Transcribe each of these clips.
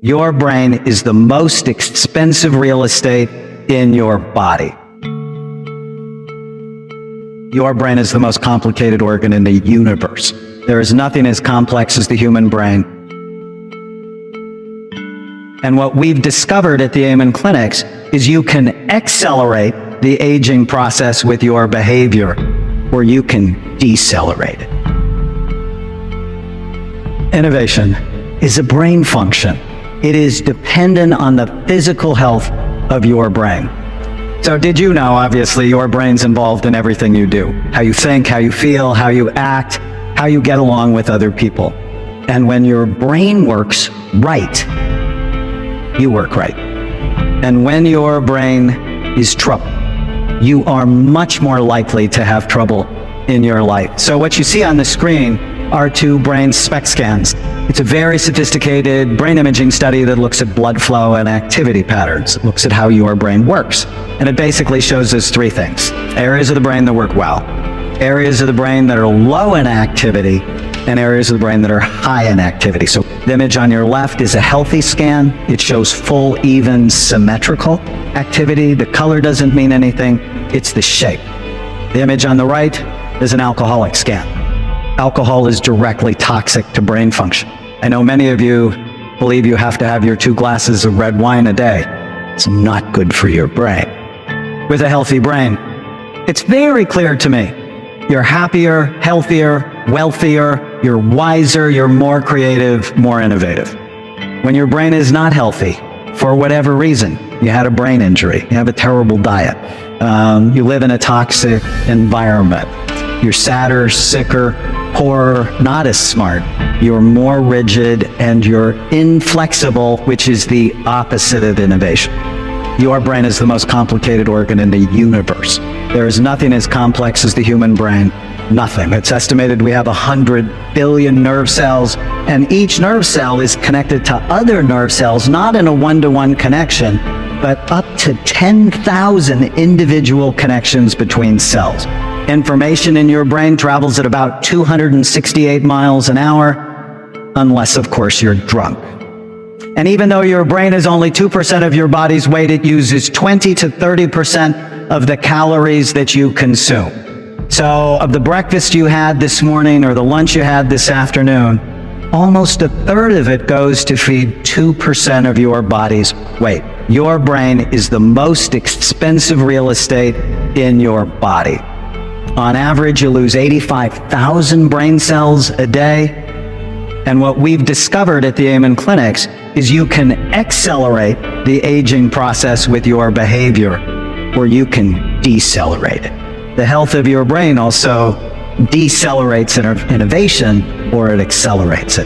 Your brain is the most expensive real estate in your body. Your brain is the most complicated organ in the universe. There is nothing as complex as the human brain. And what we've discovered at the Amen Clinics is you can accelerate the aging process with your behavior, or you can decelerate it. Innovation is a brain function. It is dependent on the physical health of your brain. So did you know, obviously, your brain's involved in everything you do. How you think, how you feel, how you act, how you get along with other people. And when your brain works right, you work right. And when your brain is troubled, you are much more likely to have trouble in your life. So what you see on the screen are two brain SPECT scans. It's a very sophisticated brain imaging study that looks at blood flow and activity patterns. It looks at how your brain works. And it basically shows us three things. Areas of the brain that work well, areas of the brain that are low in activity, and areas of the brain that are high in activity. So the image on your left is a healthy scan. It shows full, even, symmetrical activity. The color doesn't mean anything. It's the shape. The image on the right is an alcoholic scan. Alcohol is directly toxic to brain function. I know many of you believe you have to have your 2 glasses of red wine a day. It's not good for your brain. With a healthy brain, it's very clear to me. You're happier, healthier, wealthier, you're wiser, you're more creative, more innovative. When your brain is not healthy, for whatever reason, you had a brain injury, you have a terrible diet, you live in a toxic environment, you're sadder, sicker, poorer, not as smart, you're more rigid, and you're inflexible, which is the opposite of innovation. Your brain is the most complicated organ in the universe. There is nothing as complex as the human brain. Nothing. It's estimated we have 100 billion nerve cells, and each nerve cell is connected to other nerve cells, not in a one-to-one connection, but up to 10,000 individual connections between cells. Information in your brain travels at about 268 miles an hour, unless, of course, you're drunk. And even though your brain is only 2% of your body's weight, it uses 20 to 30% of the calories that you consume. So of the breakfast you had this morning or the lunch you had this afternoon, almost a third of it goes to feed 2% of your body's weight. Your brain is the most expensive real estate in your body. On average, you lose 85,000 brain cells a day. And what we've discovered at the Amen Clinics is you can accelerate the aging process with your behavior, or you can decelerate it. The health of your brain also decelerates innovation, or it accelerates it.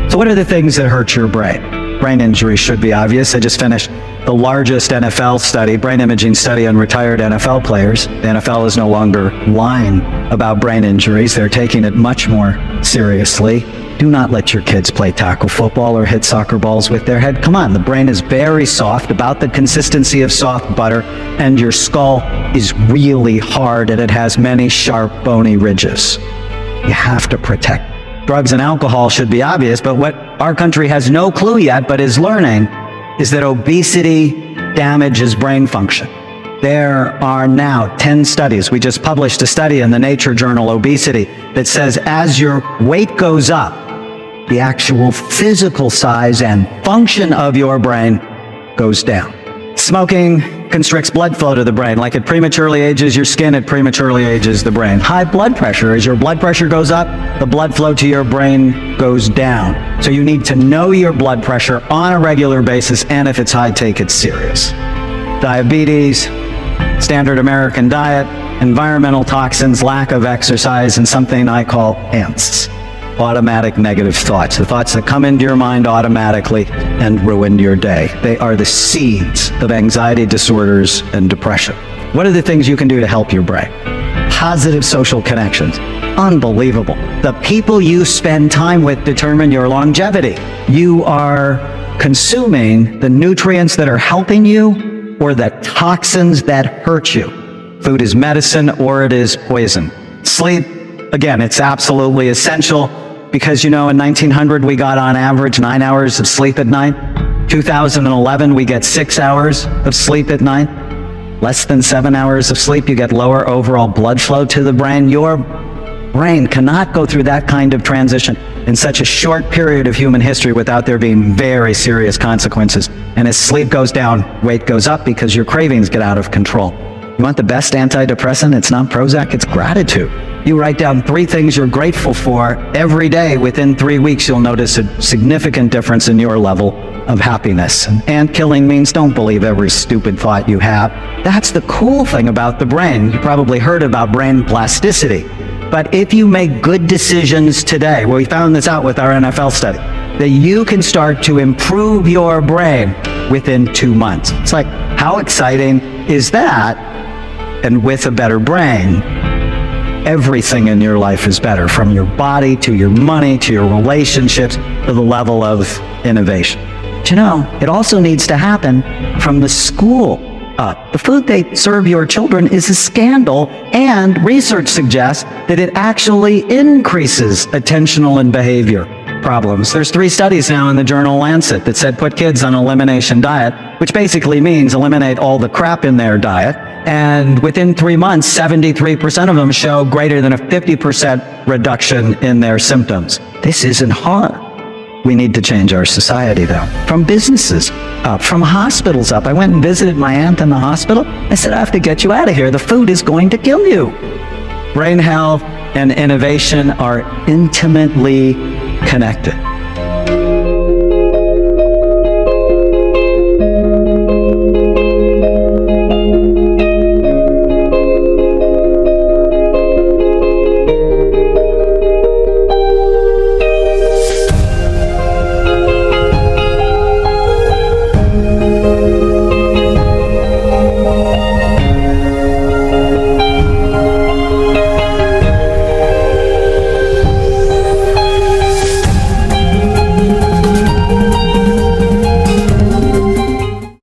So what are the things that hurt your brain? Brain injury should be obvious. I just finished the largest NFL study, brain imaging study on retired NFL players. The NFL is no longer lying about brain injuries. They're taking it much more seriously. Do not let your kids play tackle football or hit soccer balls with their head. Come on, the brain is very soft, about the consistency of soft butter, and your skull is really hard and it has many sharp, bony ridges. You have to protect. Drugs and alcohol should be obvious, but what our country has no clue yet, but is learning, is that obesity damages brain function. There are now 10 studies. We just published a study in the Nature journal, Obesity, that says as your weight goes up, the actual physical size and function of your brain goes down. Smoking constricts blood flow to the brain. Like it prematurely ages your skin, it prematurely ages the brain. High blood pressure, as your blood pressure goes up, the blood flow to your brain goes down. So you need to know your blood pressure on a regular basis, and if it's high, take it serious. Diabetes, standard American diet, environmental toxins, lack of exercise, and something I call ANTs. Automatic negative thoughts, the thoughts that come into your mind automatically and ruin your day. They are the seeds of anxiety disorders and depression. What are the things you can do to help your brain? Positive social connections. Unbelievable. The people you spend time with determine your longevity. You are consuming the nutrients that are helping you or the toxins that hurt you. Food is medicine or it is poison. Sleep, again, it's absolutely essential. Because, you know, in 1900, we got on average 9 hours of sleep at night. 2011, we get 6 hours of sleep at night. Less than 7 hours of sleep, you get lower overall blood flow to the brain. Your brain cannot go through that kind of transition in such a short period of human history without there being very serious consequences. And as sleep goes down, weight goes up because your cravings get out of control. You want the best antidepressant? It's not Prozac, it's gratitude. You write down 3 things you're grateful for every day. Within 3 weeks, you'll notice a significant difference in your level of happiness. And killing means don't believe every stupid thought you have. That's the cool thing about the brain. You probably heard about brain plasticity. But if you make good decisions today, well, we found this out with our NFL study, that you can start to improve your brain within 2 months. It's like, how exciting is that? And with a better brain, everything in your life is better, from your body to your money to your relationships to the level of innovation. But you know, it also needs to happen from the school up. The food they serve your children is a scandal, and research suggests that it actually increases attentional and behavior problems. There's 3 studies now in the journal Lancet that said put kids on an elimination diet, which basically means eliminate all the crap in their diet, and within 3 months, 73% of them show greater than a 50% reduction in their symptoms. This isn't hard. We need to change our society, though. From businesses up, from hospitals up. I went and visited my aunt in the hospital. I said, I have to get you out of here. The food is going to kill you. Brain health and innovation are intimately connected.